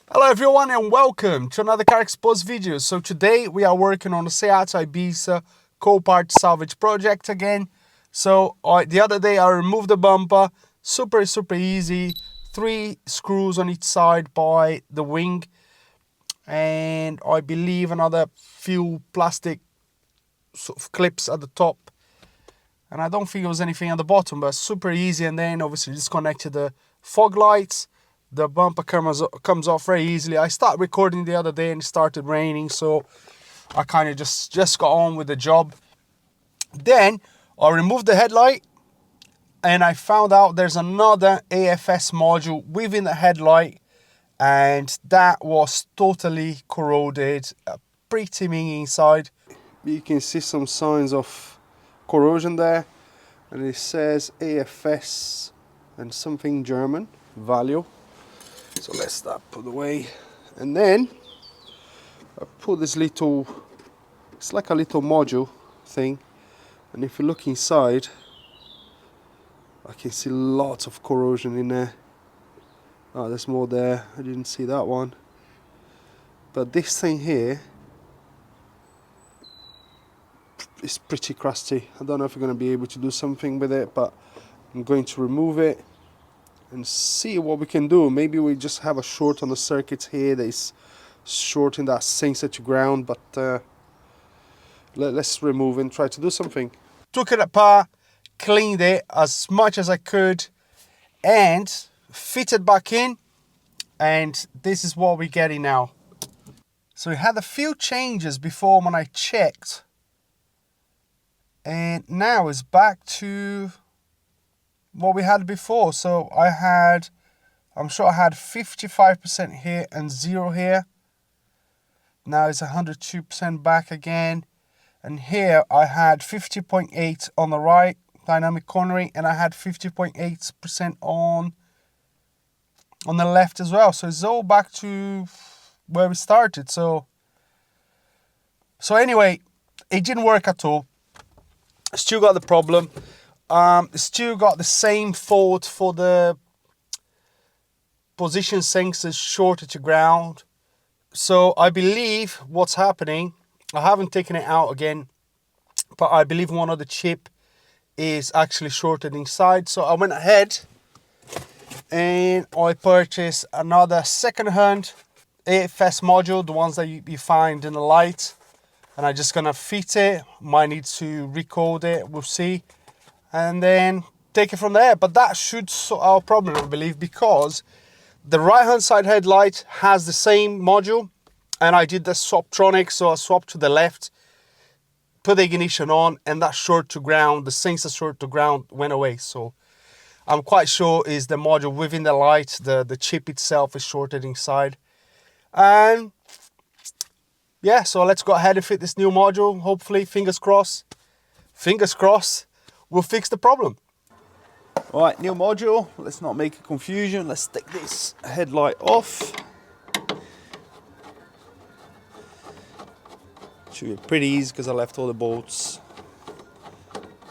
Hello everyone and welcome to another Carsexposed video. So today we are working on the Seat Ibiza Copart Salvage project again. So the other day I removed the bumper, super easy, 3 screws on each side by the wing, and I believe another few plastic sort of clips at the top. And I don't think there was anything at the bottom, but super easy. And then obviously disconnected the fog lights. The bumper comes off very easily. I started recording the other day and it started raining, so I kind of just got on with the job. Then I removed the headlight and I found out there's another AFS module within the headlight, and that was totally corroded, pretty mean inside. You can see some signs of corrosion there, and it says AFS and something German value. So let's start put away, and then I put this little, it's like a little module thing, and if you look inside I can see lots of corrosion in there. Oh, there's more there, I didn't see that one. But this thing here is pretty crusty. I don't know if we're going to be able to do something with it, but I'm going to remove it and see what we can do. Maybe we just have a short on the circuit here that is shorting that sensor to ground, but let's remove and try to do something. Took it apart, cleaned it as much as I could, and fitted back in, and this is what we're getting now. So we had a few changes before when I checked, and now it's back to what we had before. So I'm sure I had 55% here and 0 here. Now it's 102% back again. And here I had 50.8 on the right, dynamic cornering, and I had 50.8% on the left as well. So it's all back to where we started. So anyway, it didn't work at all. Still got the problem. Still got the same fault for the position sensors shorted to ground. So I believe what's happening, I haven't taken it out again, but I believe one of the chip is actually shorted inside. So I went ahead and I purchased another second-hand AFS module, the ones that you find in the light, and I'm just gonna fit it. Might need to recode it, we'll see, and then take it from there. But that should sort our problem, I believe, because the right hand side headlight has the same module, and I did the swaptronic, so I swapped to the left, put the ignition on, and that short to ground, the sensor short to ground went away. So I'm quite sure is the module within the light, the chip itself is shorted inside. And yeah, so let's go ahead and fit this new module. Hopefully, fingers crossed, we'll fix the problem. All right, new module. Let's not make a confusion. Let's take this headlight off. Should be pretty easy because I left all the bolts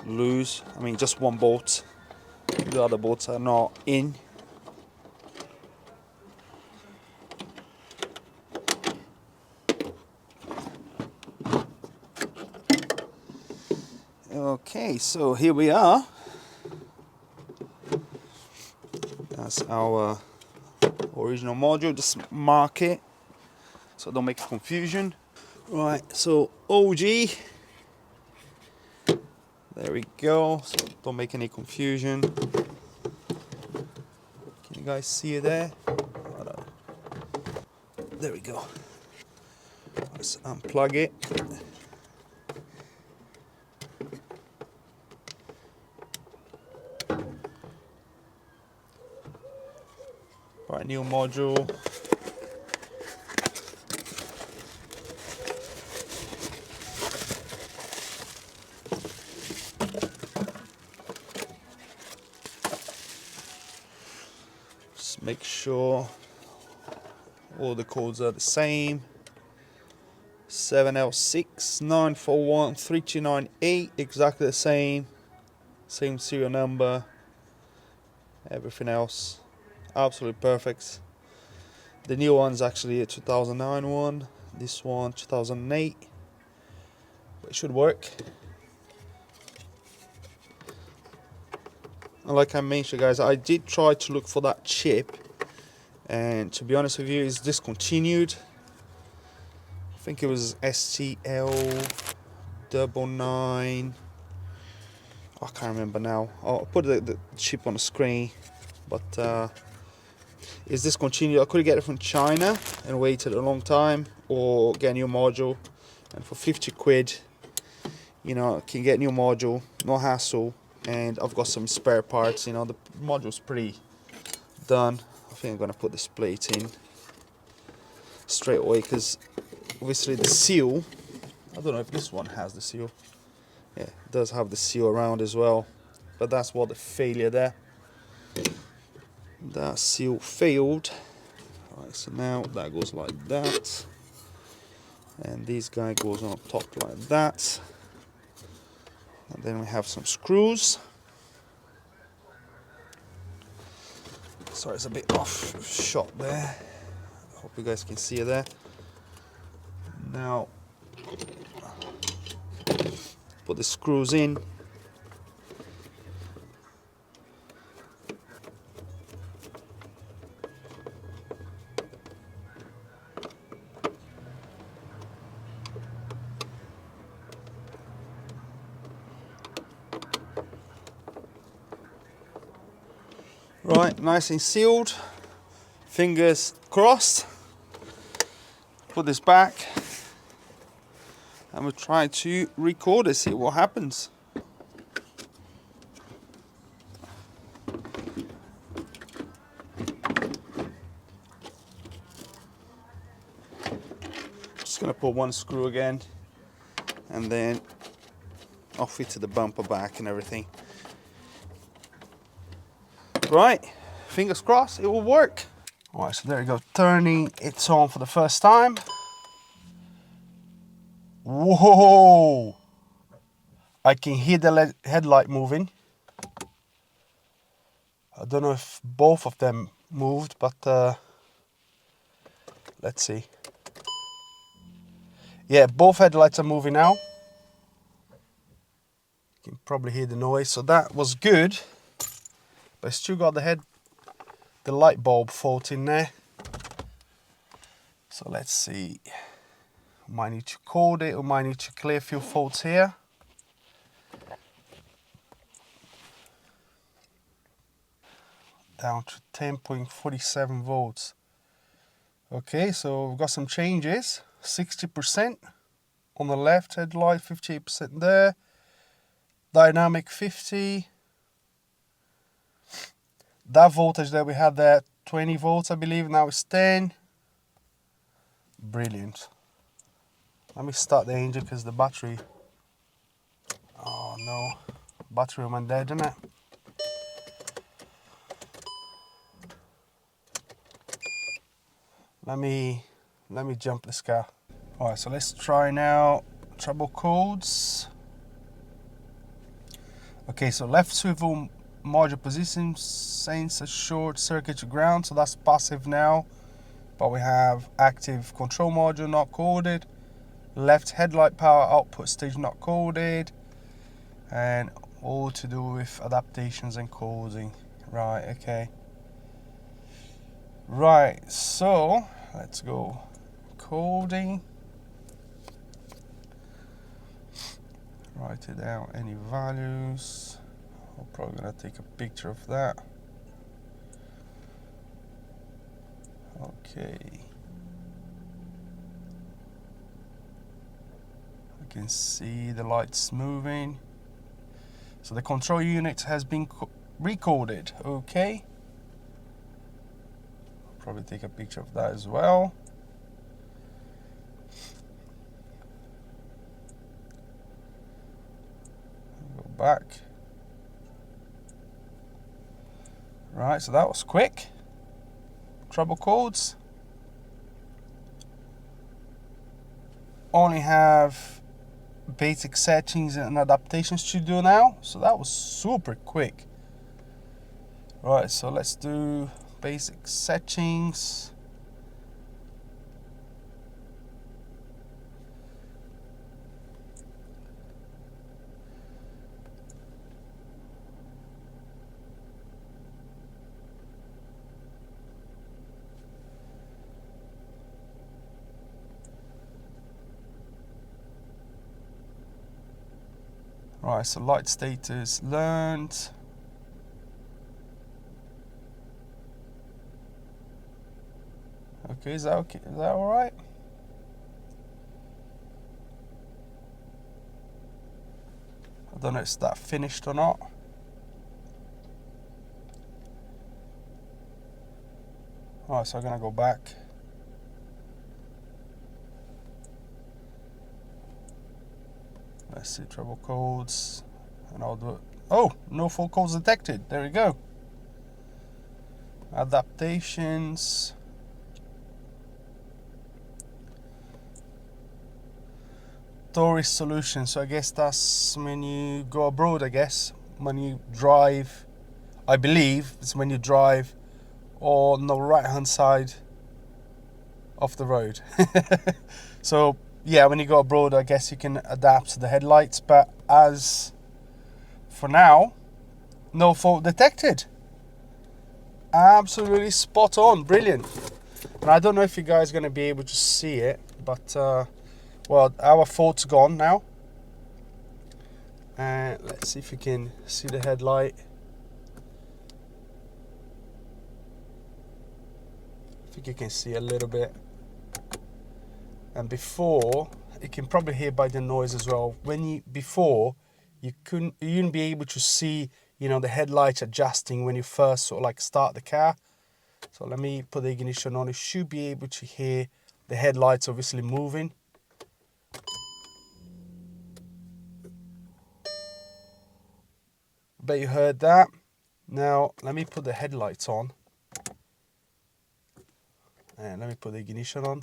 loose. I mean, just one bolt. The other bolts are not in. Okay, so here we are. That's our original module. Just mark it so don't make a confusion. Right, so OG. There we go. So don't make any confusion. Can you guys see it there? There we go. Let's unplug it. Right, new module. Just make sure all the codes are the same. 7L6 941 3298, exactly the same serial number, everything else absolutely perfect. The new one's actually a 2009 one. This one 2008. But it should work. And like I mentioned, guys, I did try to look for that chip, and to be honest with you, it's discontinued. I think it was STL99. I can't remember now. I'll put the chip on the screen, but it's discontinued. I could get it from China and waited a long time, or get a new module, and for 50 quid, you know, I can get a new module, no hassle. And I've got some spare parts, you know, the module's pretty done. I think I'm gonna put this plate in straight away, because obviously the seal, I don't know if this one has the seal. Yeah, it does have the seal around as well, but that's what the failure there. That seal failed. Right, so now that goes like that, and this guy goes on top like that. And then we have some screws. Sorry, it's a bit off shot there. Hope you guys can see it there. Now, put the screws in. Right, nice and sealed, fingers crossed. Put this back and we'll try to record it, see what happens. Just gonna put one screw again, and then I'll fit to the bumper back and everything. Right, fingers crossed it will work. Alright, so there you go, turning it on for the first time. Whoa! I can hear the headlight moving. I don't know if both of them moved, but let's see. Yeah, both headlights are moving now. You can probably hear the noise, so that was good. But I still got the light bulb fault in there. So let's see. Might need to code it, or might need to clear a few faults here. Down to 10.47 volts. Okay, so we've got some changes. 60% on the left headlight, 58% there. Dynamic 50. That voltage that we had there, 20 volts I believe, now it's 10. Brilliant. Let me start the engine because the battery, oh no, battery went dead, didn't it? Let me jump this car. Alright, so let's try now trouble codes. Okay, so left swivel module position sends a short circuit to ground, so that's passive now. But we have active control module not coded. Left headlight power output stage not coded. And all to do with adaptations and coding. Right, okay. Right, so let's go coding. Write it down, any values. I'm probably gonna take a picture of that. Okay. I can see the lights moving. So the control unit has been recoded. Okay. I'll probably take a picture of that as well. Go back. Right, so that was quick. Trouble codes. Only have basic settings and adaptations to do now, so that was super quick. Right, so let's do basic settings. Right, so light status learned. Okay, is that okay? Is that all right? I don't know if that finished or not. Alright, so I'm gonna go back. Let's see, trouble codes, and I'll do it. Oh, no fault codes detected. There we go. Adaptations. Tourist solution. So I guess that's when you go abroad, I guess. When you drive, I believe it's when you drive on the right hand side of the road. So yeah, when you go abroad, I guess you can adapt to the headlights, but as for now, no fault detected. Absolutely spot on, brilliant. And I don't know if you guys are going to be able to see it, but well, our fault's gone now. And let's see if you can see the headlight. I think you can see a little bit. And before, you can probably hear by the noise as well. Before you wouldn't be able to see, you know, the headlights adjusting when you first sort of like start the car. So let me put the ignition on. You should be able to hear the headlights obviously moving. Bet you heard that. Now let me put the headlights on. And let me put the ignition on.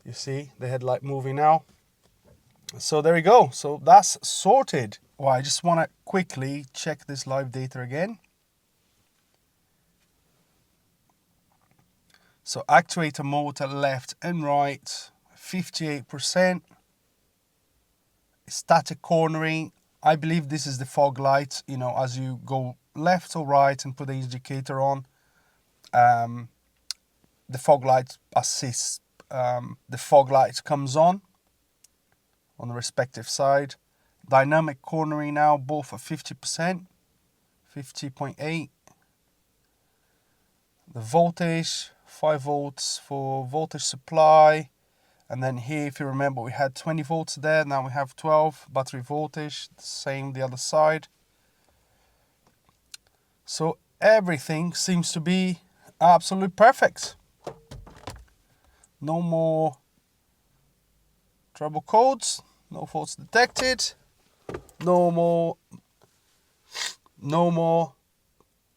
You see the headlight moving now. So there we go. So that's sorted. Well, I just want to quickly check this live data again. So actuator motor left and right, 58%. Static cornering. I believe this is the fog light. You know, as you go left or right and put the indicator on, the fog light assists. The fog light comes on the respective side. Dynamic cornering now, both at 50%, 50.8. The voltage, 5 volts for voltage supply. And then here, if you remember, we had 20 volts there. Now we have 12 battery voltage, same the other side. So everything seems to be absolutely perfect. No more trouble codes, no faults detected, no more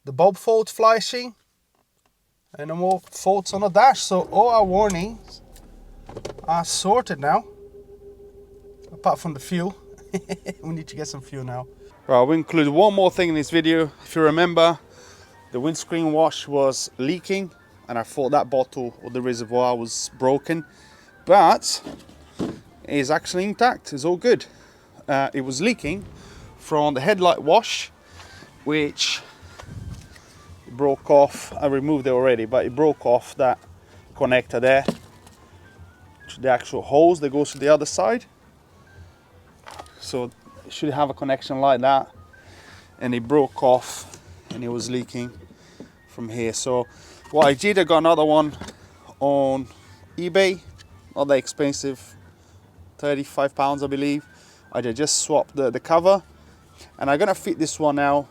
the bulb fault flashing, and no more faults on the dash. So all our warnings are sorted now, apart from the fuel. We need to get some fuel now. Right, we'll include one more thing in this video. If you remember, the windscreen wash was leaking, and I thought that bottle or the reservoir was broken, but it is actually intact. It's all good. It was leaking from the headlight wash, which broke off. I removed it already, but it broke off that connector there to the actual hose that goes to the other side. So it should have a connection like that, and it broke off and it was leaking from here. So what I did, I got another one on eBay, not that expensive, £35 I believe. I just swapped the cover, and I'm gonna fit this one now,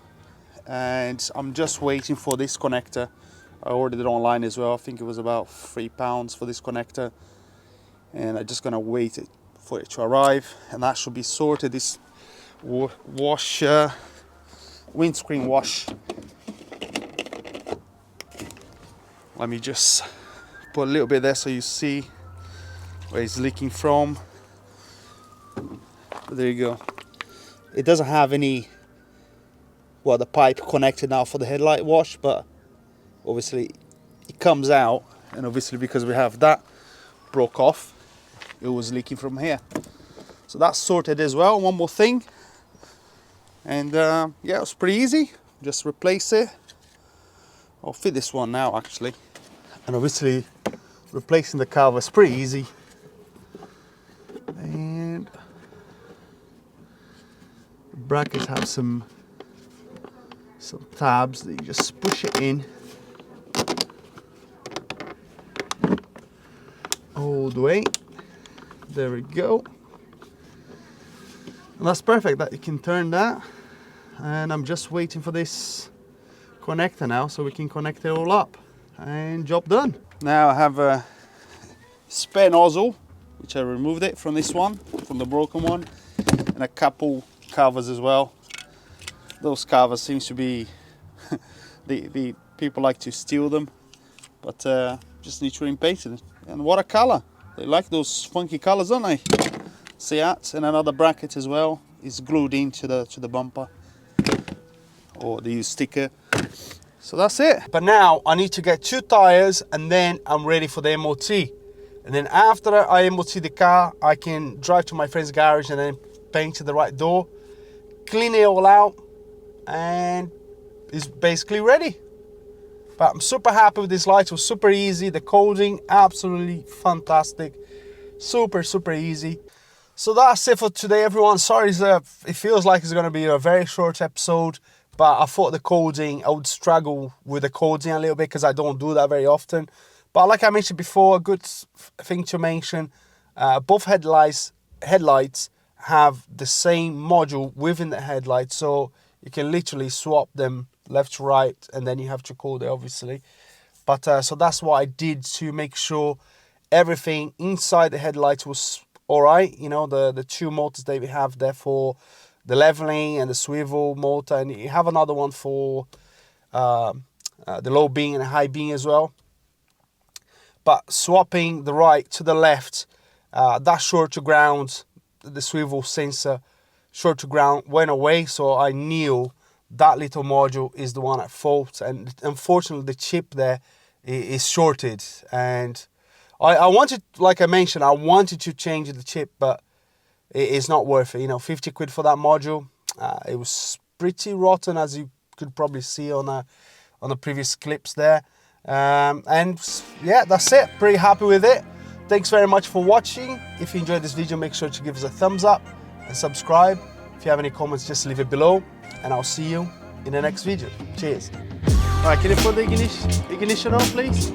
and I'm just waiting for this connector. I ordered it online as well. I think it was about £3 for this connector, and I'm just gonna wait for it to arrive, and that should be sorted. This wash, windscreen wash. Let me just put a little bit there so you see where it's leaking from. But there you go. It doesn't have any, well, the pipe connected now for the headlight wash, but obviously it comes out, and obviously because we have that broke off, it was leaking from here. So that's sorted as well. One more thing, and yeah, it was pretty easy. Just replace it. I'll fit this one now actually, and obviously replacing the cover is pretty easy. brackets have some tabs that you just push it in all the way. There we go. And that's perfect, that you can turn that. And I'm just waiting for this connector now so we can connect it all up, and job done. Now I have a spare nozzle, which I removed it from this one, from the broken one, and a couple covers as well. Those covers seems to be the people like to steal them, but just need to repaint it. And what a color! They like those funky colors, don't they? Seat. And another bracket as well is glued into the bumper, or the sticker. So that's it. But now I need to get 2 tires, and then I'm ready for the MOT. And then after I MOT the car, I can drive to my friend's garage and then paint the right door, clean it all out, and it's basically ready. But I'm super happy with this light. It was super easy. The coding, absolutely fantastic. Super easy. So that's it for today, everyone. Sorry, it feels like it's going to be a very short episode, but I thought the coding, I would struggle with the coding a little bit because I don't do that very often. But like I mentioned before, a good thing to mention, both headlights have the same module within the headlight, so you can literally swap them left to right, and then you have to code it, obviously. But so that's what I did to make sure everything inside the headlights was all right. You know, the 2 motors that we have there for the leveling and the swivel motor, and you have another one for the low beam and high beam as well. But swapping the right to the left, that short to ground, the swivel sensor short to ground went away, so I knew that little module is the one at fault. And unfortunately the chip there is shorted, and I wanted, like I mentioned, I wanted to change the chip, but it's not worth it. You know, 50 quid for that module. It was pretty rotten, as you could probably see on the previous clips there. And yeah, that's it. Pretty happy with it. Thanks very much for watching. If you enjoyed this video, make sure to give us a thumbs up and subscribe. If you have any comments, just leave it below, and I'll see you in the next video. Cheers. Alright, can you put the ignition on, please?